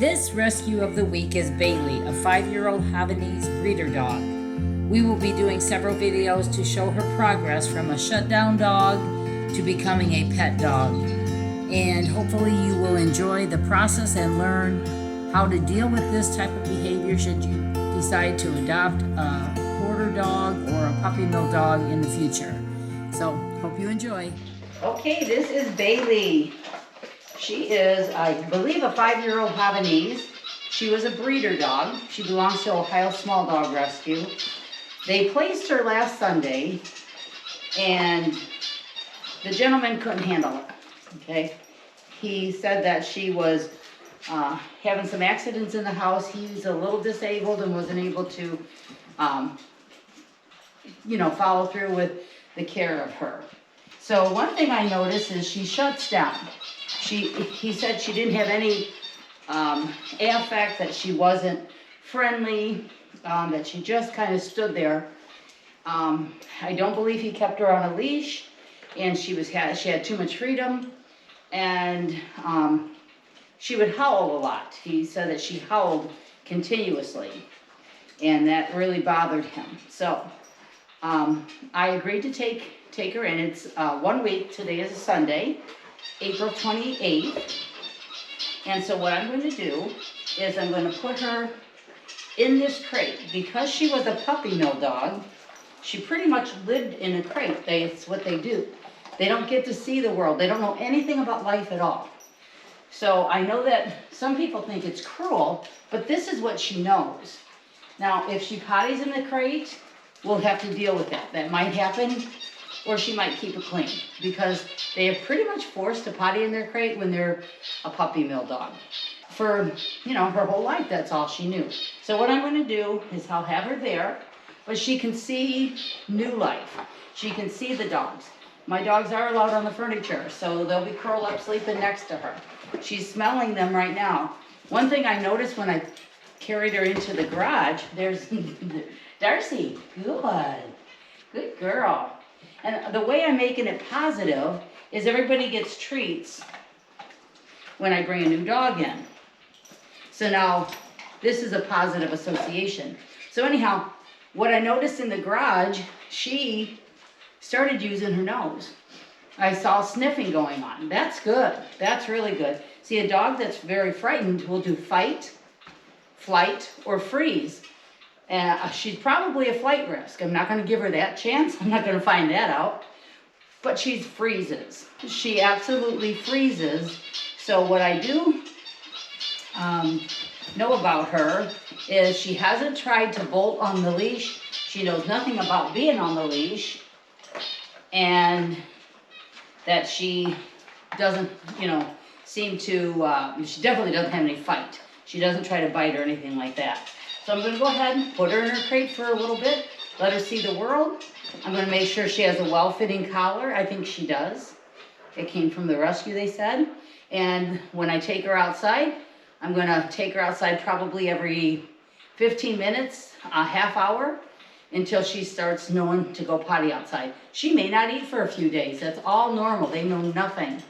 This rescue of the week is Bailey, a 5-year-old Havanese breeder dog. We will be doing several videos to show her progress from a shutdown dog to becoming a pet dog. And hopefully you will enjoy the process and learn how to deal with this type of behavior should you decide to adopt a quarter dog or a puppy mill dog in the future. So, hope you enjoy. Okay, this is Bailey. She is, I believe, a 5-year-old Havanese. She was a breeder dog. She belongs to Ohio Small Dog Rescue. They placed her last Sunday, and the gentleman couldn't handle it, okay? He said that she was having some accidents in the house. He's a little disabled and wasn't able to, follow through with the care of her. So one thing I noticed is she shuts down. He said she didn't have any affect, that she wasn't friendly, that she just kind of stood there. I don't believe he kept her on a leash, and she had too much freedom, and she would howl a lot. He said that she howled continuously, and that really bothered him. So I agreed to take her in. It's 1 week. Today is a Sunday, April 28th. And so what I'm going to do is I'm going to put her in this crate. Because she was a puppy mill dog, she pretty much lived in a crate. It's what they do. They don't get to see the world. They don't know anything about life at all. So I know that some people think it's cruel, but this is what she knows. Now, if she potties in the crate, we'll have to deal with that. That might happen, or she might keep it clean, because they are pretty much forced to potty in their crate when they're a puppy mill dog. For, her whole life, that's all she knew. So what I'm going to do is I'll have her there, but she can see new life. She can see the dogs. My dogs are allowed on the furniture, so they'll be curled up sleeping next to her. She's smelling them right now. One thing I noticed when I carried her into the garage, there's Darcy. Good girl. And the way I'm making it positive is everybody gets treats when I bring a new dog in. So now this is a positive association. So anyhow, what I noticed in the garage, she started using her nose. I saw sniffing going on. That's good. That's really good. See, a dog that's very frightened will do fight, flight, or freeze. She's probably a flight risk. I'm not going to give her that chance. I'm not going to find that out. But she freezes. She absolutely freezes. So what I do know about her is she hasn't tried to bolt on the leash. She knows nothing about being on the leash. And that she doesn't, seem to, she definitely doesn't have any fight. She doesn't try to bite or anything like that. So I'm going to go ahead and put her in her crate for a little bit, let her see the world. I'm going to make sure she has a well-fitting collar. I think she does. It came from the rescue, they said. And when I take her outside, I'm going to take her outside probably every 15 minutes, a half hour, until she starts knowing to go potty outside. She may not eat for a few days. That's all normal. They know nothing.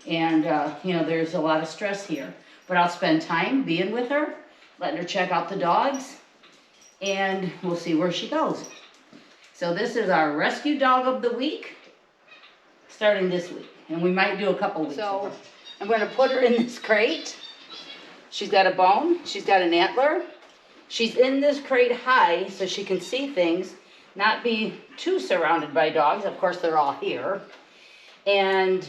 And, there's a lot of stress here. But I'll spend time being with her, letting her check out the dogs, and we'll see where she goes. So this is our rescue dog of the week, starting this week. And we might do a couple weeks. So I'm going to put her in this crate. She's got a bone. She's got an antler. She's in this crate high so she can see things, not be too surrounded by dogs. Of course, they're all here. And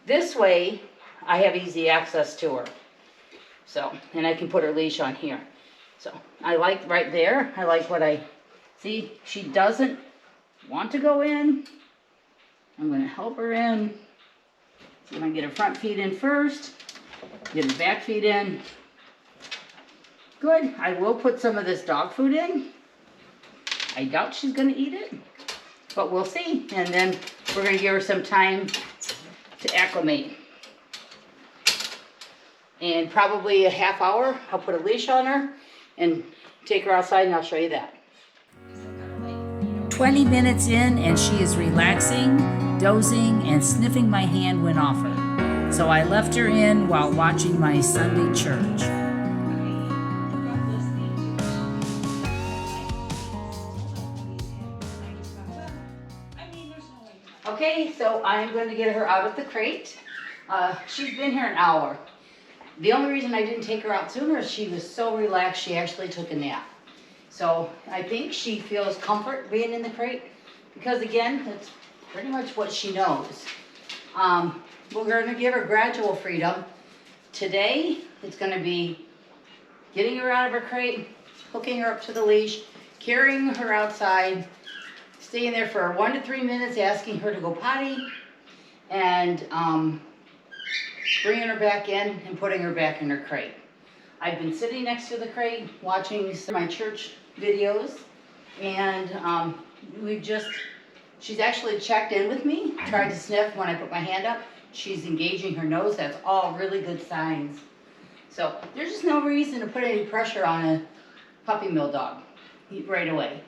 this way, I have easy access to her. So, and I can put her leash on here. So, I like right there. I like what I see. She doesn't want to go in. I'm going to help her in. So I'm going to get her front feet in first. Get her back feet in. Good. I will put some of this dog food in. I doubt she's going to eat it, but we'll see. And then we're going to give her some time to acclimate. And probably a half hour, I'll put a leash on her and take her outside, and I'll show you that. 20 minutes in, and she is relaxing, dozing, and sniffing my hand when offered. So I left her in while watching my Sunday church. Okay, so I'm going to get her out of the crate. She's been here an hour. The only reason I didn't take her out sooner is she was so relaxed she actually took a nap. So I think she feels comfort being in the crate because again, that's pretty much what she knows. We're going to give her gradual freedom. Today, it's going to be getting her out of her crate, hooking her up to the leash, carrying her outside, staying there for 1 to 3 minutes, asking her to go potty, and bringing her back in and putting her back in her crate. I've been sitting next to the crate watching some of my church videos, and she's actually checked in with me, tried to sniff when I put my hand up. She's engaging her nose. That's all really good signs. So there's just no reason to put any pressure on a puppy mill dog right away.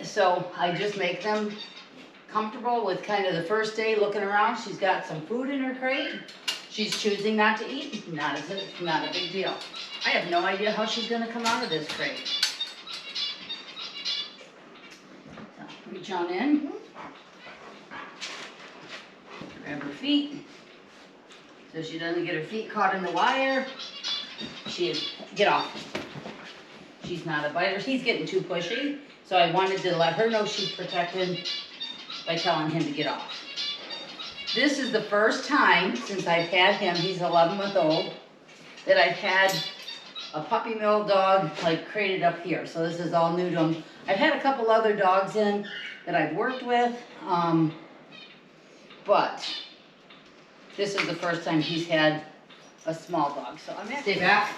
So I just make them comfortable with kind of the first day looking around. She's got some food in her crate. She's choosing not to eat. Not a big deal. I have no idea how she's going to come out of this crate. So, reach on in. Grab her feet so she doesn't get her feet caught in the wire. Get off. She's not a biter. He's getting too pushy, so I wanted to let her know she's protected by telling him to get off. This is the first time since I've had him, he's 11 months old, that I've had a puppy mill dog like crated up here. So this is all new to him. I've had a couple other dogs in that I've worked with, but this is the first time he's had a small dog. So I'm gonna stay back.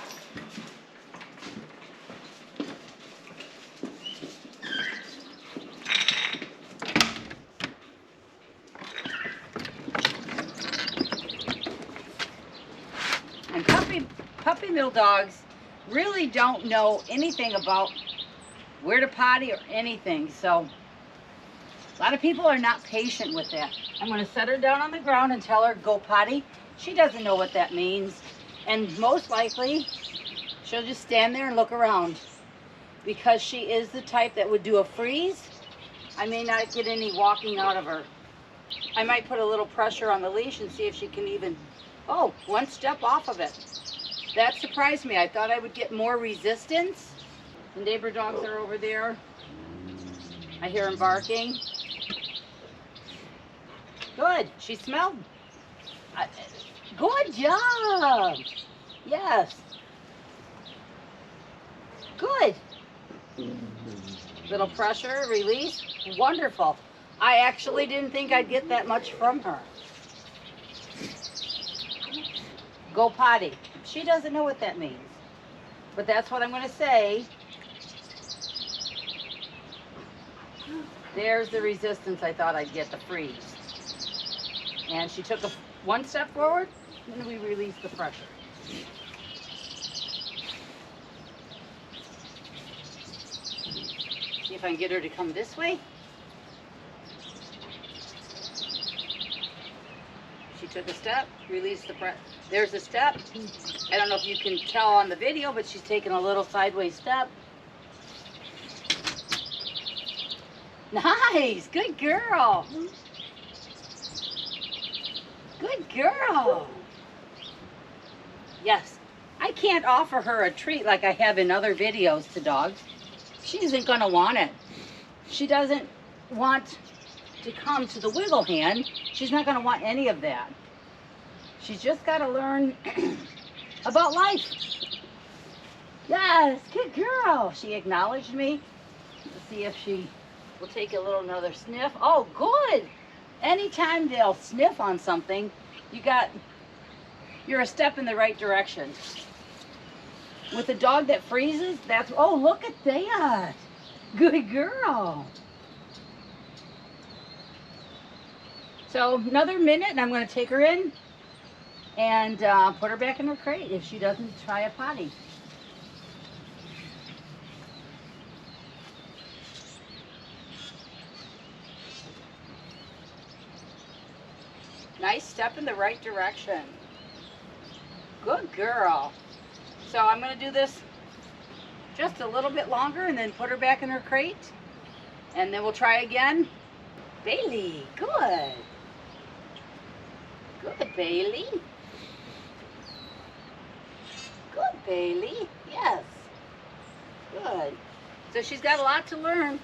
And puppy mill dogs really don't know anything about where to potty or anything. So a lot of people are not patient with that. I'm going to set her down on the ground and tell her go potty. She doesn't know what that means. And most likely, she'll just stand there and look around. Because she is the type that would do a freeze, I may not get any walking out of her. I might put a little pressure on the leash and see if she can even, oh, one step off of it. That surprised me. I thought I would get more resistance. The neighbor dogs are over there. I hear them barking. Good. She smelled. Good job. Yes. Good. Little pressure, release. Wonderful. I actually didn't think I'd get that much from her. Go potty. She doesn't know what that means. But that's what I'm going to say. There's the resistance I thought I'd get, the freeze. And she took one step forward, and then we released the pressure. See if I can get her to come this way. She took a step, released the pressure. There's a step. I don't know if you can tell on the video, but she's taking a little sideways step. Nice, good girl. Good girl. Yes, I can't offer her a treat like I have in other videos to dogs. She isn't gonna want it. She doesn't want to come to the wiggle hand. She's not gonna want any of that. She's just gotta learn about life. Yes, good girl. She acknowledged me. Let's see if she will take another sniff. Oh, good. Anytime they'll sniff on something, you're a step in the right direction. With a dog that freezes, oh, look at that. Good girl. So another minute and I'm going to take her in and put her back in her crate if she doesn't try a potty. Nice step. step in the right direction. Good girl. So I'm going to do this just a little bit longer and then put her back in her crate. And then we'll try again. Bailey, good. Good, Bailey. Good, Bailey. Yes. Good. So she's got a lot to learn.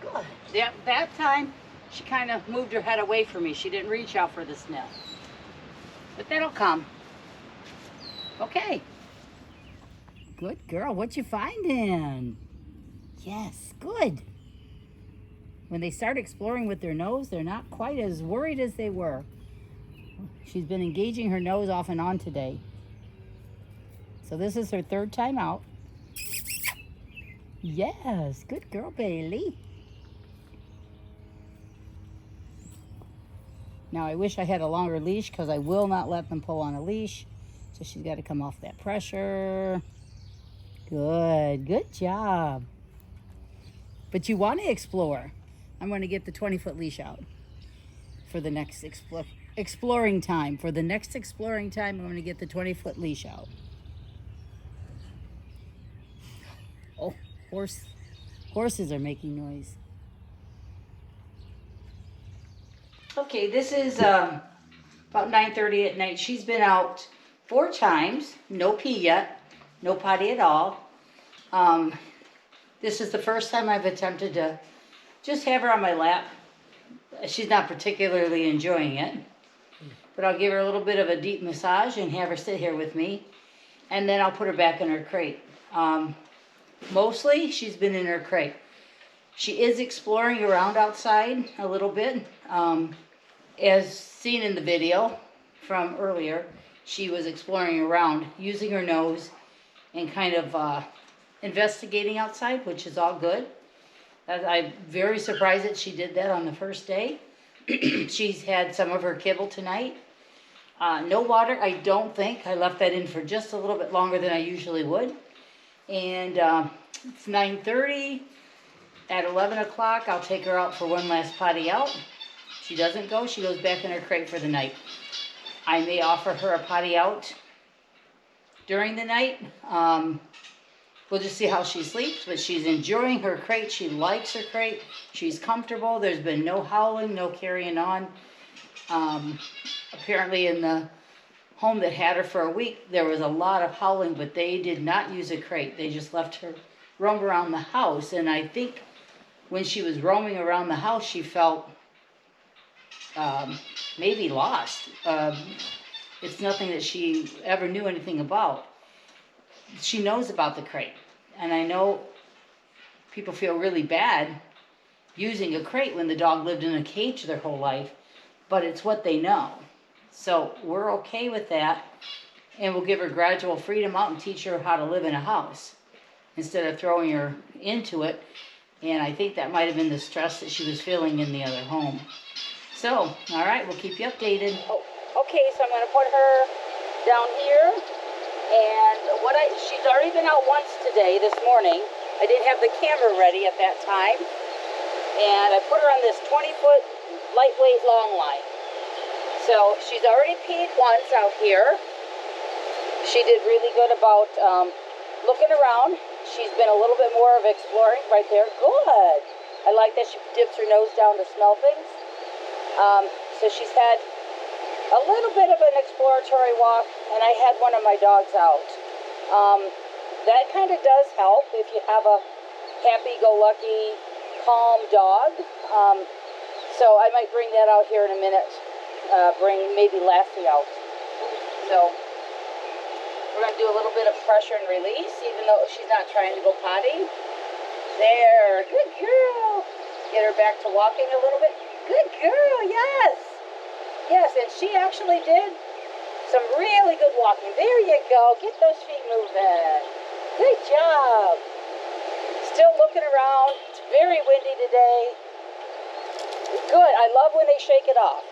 Good. Yeah, that time she kind of moved her head away from me. She didn't reach out for the sniff. But that'll come. Okay. Good girl. What you finding? Yes, good. When they start exploring with their nose, they're not quite as worried as they were. She's been engaging her nose off and on today. So this is her third time out. Yes, good girl, Bailey. Now I wish I had a longer leash because I will not let them pull on a leash. So she's got to come off that pressure. Good job. But you want to explore. I'm going to get the 20-foot leash out for the next exploring time. For the next exploring time, I'm going to get the 20-foot leash out. Oh, horses are making noise. Okay, this is about 9:30 at night. She's been out 4 times. No pee yet. No potty at all. This is the first time I've attempted to just have her on my lap. She's not particularly enjoying it. But I'll give her a little bit of a deep massage and have her sit here with me. And then I'll put her back in her crate. Mostly, she's been in her crate. She is exploring around outside a little bit. As seen in the video from earlier, she was exploring around, using her nose and kind of investigating outside, which is all good. I'm very surprised that she did that on the first day. She's had some of her kibble tonight. No water, I don't think. I left that in for just a little bit longer than I usually would. And it's 9:30. At 11 o'clock, I'll take her out for one last potty out. She doesn't go, she goes back in her crate for the night. I may offer her a potty out during the night. We'll just see how she sleeps, but she's enjoying her crate. She likes her crate. She's comfortable. There's been no howling, no carrying on. Apparently in the home that had her for a week, there was a lot of howling, but they did not use a crate. They just left her roam around the house. And I think when she was roaming around the house, she felt maybe lost. It's nothing that she ever knew anything about. She knows about the crate. And I know people feel really bad using a crate when the dog lived in a cage their whole life, but it's what they know. So we're okay with that, and we'll give her gradual freedom out and teach her how to live in a house instead of throwing her into it. And I think that might have been the stress that she was feeling in the other home. So, all right, we'll keep you updated. Oh, okay, so I'm going to put her down here. And she's already been out once today, this morning. I didn't have the camera ready at that time. And I put her on this 20-foot lightweight long line. So she's already peed once out here. She did really good about looking around. She's been a little bit more of exploring right there. Good. I like that she dips her nose down to smell things. So she's had a little bit of an exploratory walk, and I had one of my dogs out. That kind of does help if you have a happy-go-lucky, calm dog. So I might bring that out here in a minute. Bring maybe Lassie out. So we're going to do a little bit of pressure and release, even though she's not trying to go potty. There, good girl. Get her back to walking a little bit. Good girl, yes. Yes, and she actually did some really good walking. There you go. Get those feet moving. Good job. Still looking around. It's very windy today. Good. I love when they shake it off.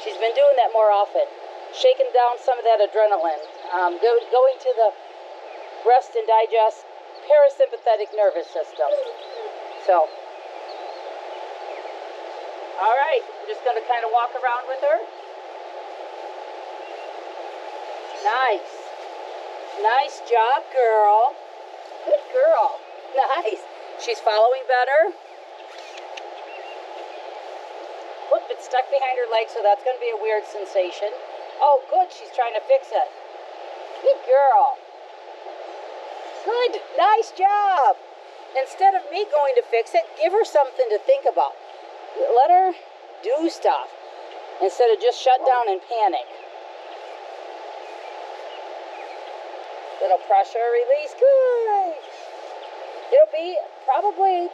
She's been doing that more often. Shaking down some of that adrenaline. Going to the rest and digest parasympathetic nervous system. So, all right. I'm just going to kind of walk around with her. Nice. Nice job, girl. Good girl. Nice. She's following better. Whoop, it's stuck behind her leg, so that's going to be a weird sensation. Oh, good. She's trying to fix it. Good girl. Good. Nice job. Instead of me going to fix it, give her something to think about. Let her do stuff instead of just shut down and panic. Little pressure release. Good. It'll be probably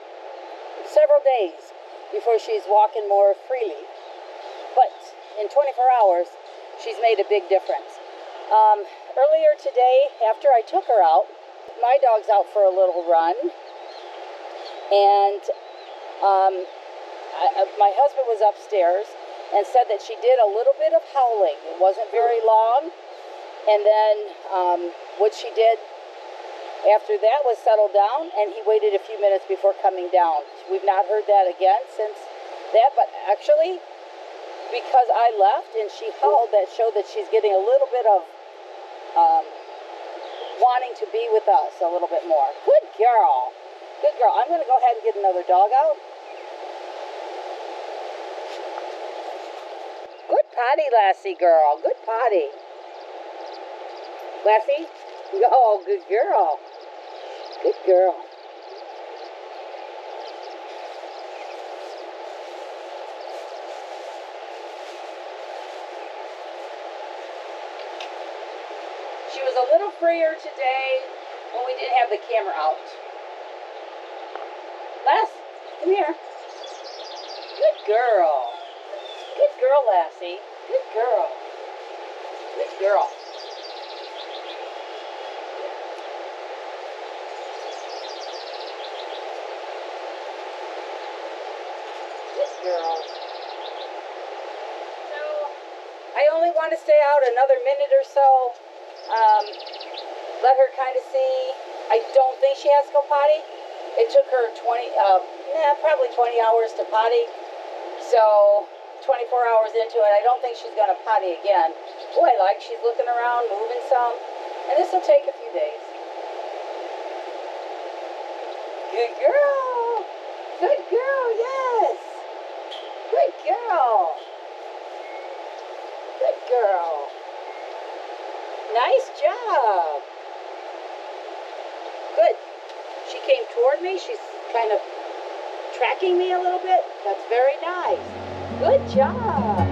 several days before she's walking more freely. But in 24 hours, she's made a big difference. Earlier today, after I took her out, my dog's out for a little run. And my husband was upstairs and said that she did a little bit of howling. It wasn't very long. And then what she did after that was settle down, and he waited a few minutes before coming down. We've not heard that again since that, but actually, because I left and she howled, that showed that she's getting a little bit of wanting to be with us a little bit more. Good girl. Good girl. I'm going to go ahead and get another dog out. Good potty, Lassie girl. Good potty. Lassie? Oh, good girl. Good girl. She was a little freer today when we didn't have the camera out. Lass, come here. Good girl. Good girl, Lassie. Good girl. Good girl. Girl. So I only want to stay out another minute or so. Let her kind of see. I don't think she has to go potty. It took her probably 20 hours to potty. So 24 hours into it, I don't think she's going to potty again. Boy, like she's looking around, moving some. And this will take a few days. Good girl. Good girl, yes. Good girl. Good girl. Nice job. Good. She came toward me. She's kind of tracking me a little bit. That's very nice. Good job.